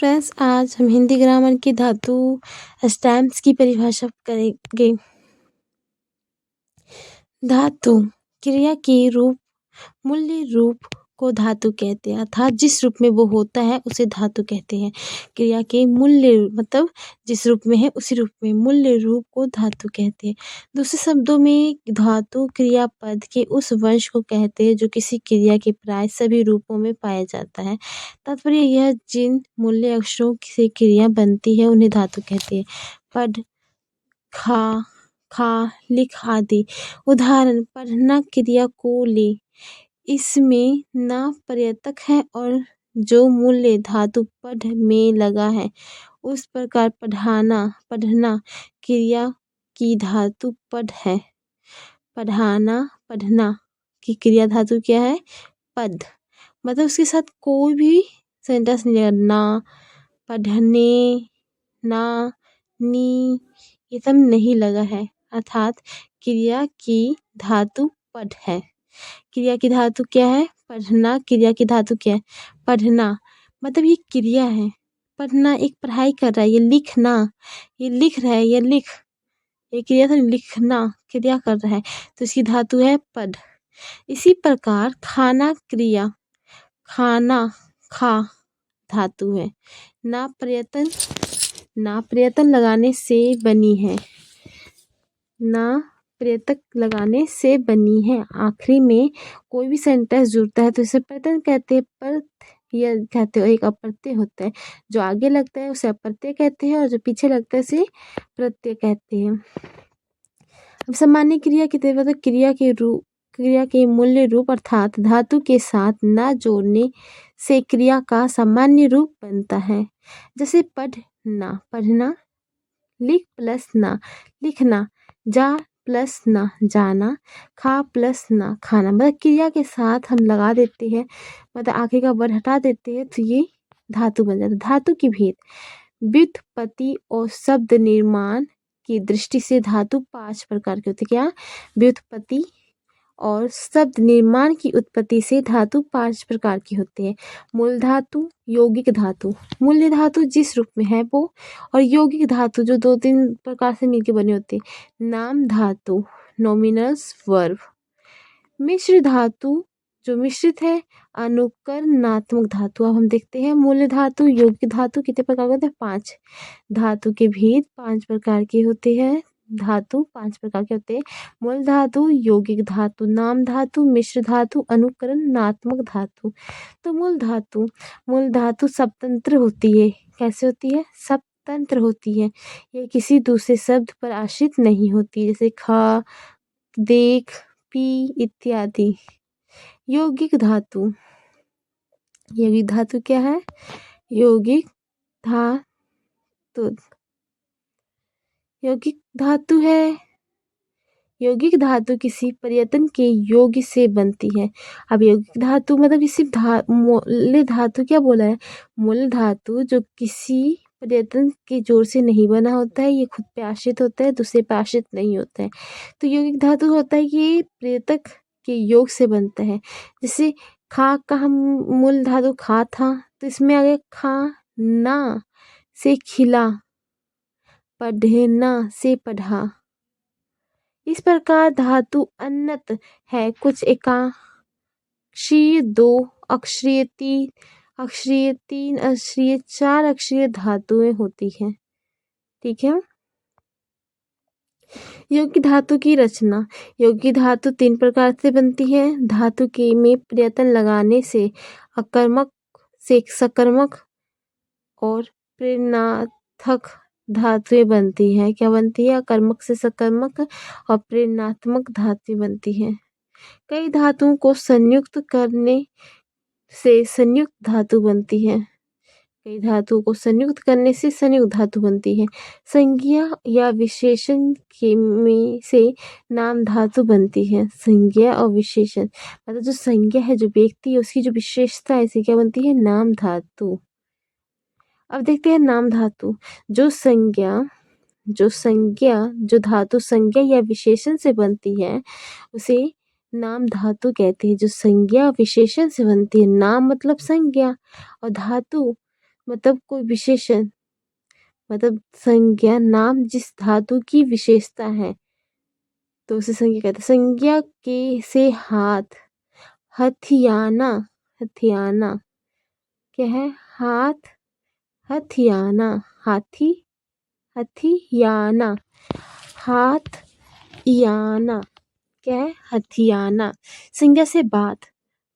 Friends, आज हम Hindi grammar की धातु स्टैम्प्स की परिभाषा करेंगे। धातु क्रिया के रूप, मूल्य रूप को धातु कहते हैं, अर्थात जिस रूप में वो होता है उसे धातु कहते हैं। क्रिया के मूल्य मतलब जिस रूप में है उसी रूप में, मूल्य रूप को धातु कहते हैं। दूसरे शब्दों में धातु क्रियापद के उस वंश को कहते हैं जो किसी क्रिया के प्राय सभी रूपों में पाया जाता है। तात्पर्य यह जिन मूल्य अक्षरों से क्रिया बनती है उन्हें धातु कहते हैं। पढ़, खा, खा, लिख आदि। उदाहरण, पढ़ना क्रिया को ले, इसमें ना पर्यतक है और जो मूल्य धातु पढ़ में लगा है। उस प्रकार पढ़ाना, पढ़ना क्रिया की धातु पढ़ है। पढ़ाना, पढ़ना की क्रिया धातु क्या है? पद। मतलब उसके साथ कोई भी सेंटेंस नहीं लगा, ना, पढ़ने, ना, नी, ये सब नहीं लगा है, अर्थात क्रिया की धातु पढ़ है। क्रिया की धातु क्या है? पढ़ना। क्रिया की धातु क्या है? पढ़ना। मतलब ये क्रिया है। पढ़ना एक पढ़ाई कर रहा है, ये लिखना, ये लिख रहा है, ये लिख, ये क्रिया था, लिखना क्रिया कर रहा है, तो इसकी धातु है पढ़। इसी प्रकार खाना क्रिया, खाना, खा धातु है। ना प्रयत्न, ना प्रयत्न लगाने से बनी है, ना प्रयतक लगाने से बनी है। आखिरी में कोई भी सेंटेंस जुड़ता है तो इसे प्रत्यय कहते हैं। पर यह कहते हो एक अप्रत्यय होता है, जो आगे लगता है उसे अप्रत्यय कहते हैं और जो पीछे लगता है उसे प्रत्यय कहते हैं। अब सामान्य क्रिया की तरह तो क्रिया के रूप, क्रिया के मूल्य रूप अर्थात धातु के साथ ना जोड़ने से क्रिया का सामान्य रूप बनता है। जैसे पढ़ना, पढ़ना, लिख प्लस ना, लिखना, जा प्लस ना, जाना, खा प्लस ना, खाना। मतलब क्रिया के साथ हम लगा देते हैं, मतलब आगे का वर्ड हटा देते हैं तो ये धातु बन जाता है। धातु की भेद, व्युत्पत्ति और शब्द निर्माण की दृष्टि से धातु 5 प्रकार के होते हैं। क्या? व्युत्पत्ति और शब्द निर्माण की उत्पत्ति से धातु 5 प्रकार के होते हैं। मूल धातु, यौगिक धातु। मूल्य धातु जिस रूप में है वो, और यौगिक धातु जो 2-3 प्रकार से मिलकर बने होते हैं। नाम धातु, नॉमिनल्स, वर्ब। मिश्र धातु जो मिश्रित है। अनुकरणात्मक धातु। अब हम देखते हैं मूल्य धातु, यौगिक धातु कितने प्रकार के होते हैं? 5। धातु के भेद 5 प्रकार के होते हैं। धातु 5 प्रकार के होते हैं। मूल धातु, यौगिक धातु, नाम धातु, मिश्र धातु, अनुकरणात्मक धातु। तो मूल धातु स्वतंत्र होती है। कैसे होती है? स्वतंत्र होती है। ये किसी दूसरे शब्द पर आश्रित नहीं होती, जैसे खा, देख, पी इत्यादि। यौगिक धातु, यौगिक धातु क्या है? यौगिक धातु, यौगिक धातु है। यौगिक धातु किसी प्रयत्न के योग्य से बनती है। अब यौगिक धातु मतलब इसी मूल धातु क्या बोला है? मूल धातु जो किसी प्रयत्न के जोर से नहीं बना होता है, ये खुद पे आश्रित होता है, दूसरे पे आश्रित नहीं होता है। तो यौगिक धातु होता है ये प्रयतक के योग से बनता है। जैसे खा का हम मूल धातु खा था, तो इसमें आ गया खा ना से खिला, पढ़ना से पढ़ा। इस प्रकार धातु अनंत है। कुछ एकाक्षरीय, 2 अक्षरीय, 3 अक्षरीय, 3 अक्षरीय, 4 अक्षरीय धातुएं होती हैं। ठीक है। यौगिक धातु की रचना, यौगिक धातु 3 प्रकार से बनती है। धातु के में प्रयत्न लगाने से अकर्मक से सकर्मक और प्रेरणात्मक धातुएं बनती हैं। क्या बनती है? अकर्मक से सकर्मक और प्रेरणात्मक धातुएं बनती हैं। कई धातुओं को संयुक्त करने से संयुक्त धातु बनती है। कई धातुओं को संयुक्त करने से संयुक्त धातु बनती है। संज्ञा या विशेषण के में से नाम धातु बनती है। संज्ञा और विशेषण मतलब जो संज्ञा है, जो व्यक्ति है, उसकी जो विशेषता है, इसे क्या बनती है? नाम धातु। अब देखते हैं नाम धातु। जो धातु संज्ञा या विशेषण से बनती है उसे नाम धातु कहते हैं। जो संज्ञा विशेषण से बनती है, नाम मतलब संज्ञा और धातु मतलब कोई विशेषण, मतलब संज्ञा नाम जिस धातु की विशेषता है तो उसे संज्ञा कहते हैं। संज्ञा के से हाथ, हथियाना, हथियाना क्या है? हाथ, हथियाना, हाथी, हथियाना, हाथ याना क्या है? हथियाना। संज्ञा से बात,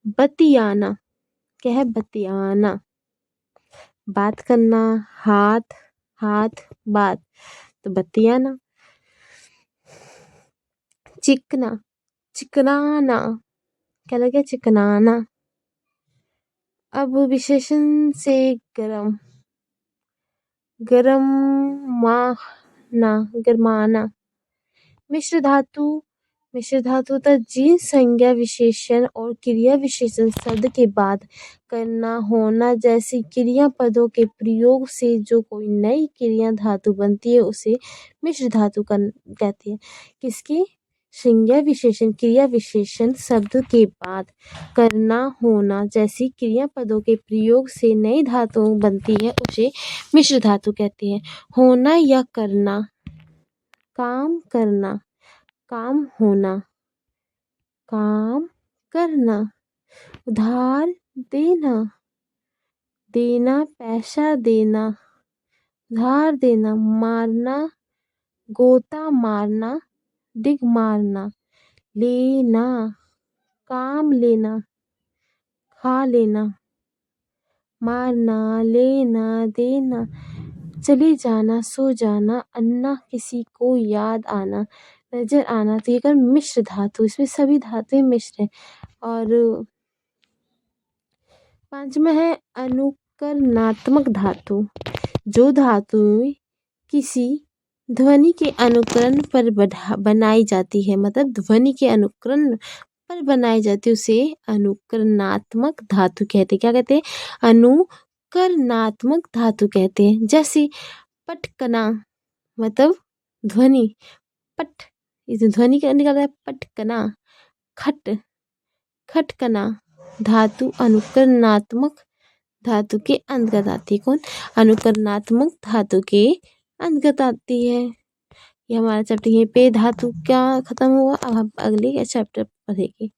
बतियाना क्या है? बतियाना, बात करना, हाथ, हाथ, बात, तो बतियाना। चिकना, चिकनाना क्या लग गया? चिकनाना। अब विशेषण से गरम, गरमाना, गरमाना। मिश्र धातु, मिश्र धातु तथा जिन संज्ञा विशेषण और क्रिया विशेषण शब्द के बाद करना होना जैसी क्रिया पदों के प्रयोग से जो कोई नई क्रिया धातु बनती है उसे मिश्र धातु कहती है। किसकी? संज्ञा विशेषण क्रिया विशेषण शब्द के बाद करना होना जैसी क्रिया पदों के प्रयोग से नई धातु बनती है उसे मिश्र धातु कहती है। होना या करना, काम करना, काम होना, काम करना। उधार देना, देना पैसा देना, उधार देना। मारना, गोता मारना, डिग मारना। लेना, काम लेना, खा लेना। मारना, लेना, देना। चले जाना, सो जाना, अन्ना किसी को याद आना, नजर आना। तो ये कर मिश्र धातु, इसमें सभी धातुएं मिश्र है। और पांचवा है अनुकरणात्मक धातु। जो धातु किसी ध्वनि के अनुकरण पर बनाई जाती है, मतलब ध्वनि के अनुकरण पर बनाई जाती है उसे अनुकरणात्मक धातु कहते हैं। क्या कहते हैं? अनुकरणात्मक धातु कहते हैं। जैसे पटकना, मतलब ध्वनि, पट, इस ध्वनि का निकल रहा है पटकना। खट, खटकना धातु अनुकरणात्मक धातु के अंतर्गत आती है। कौन? अनुकरणात्मक धातु के अंतर्गत आती है। ये हमारा चैप्टर यहीं पे धातु क्या खत्म हुआ। अब हम अगले चैप्टर पढ़ेंगे।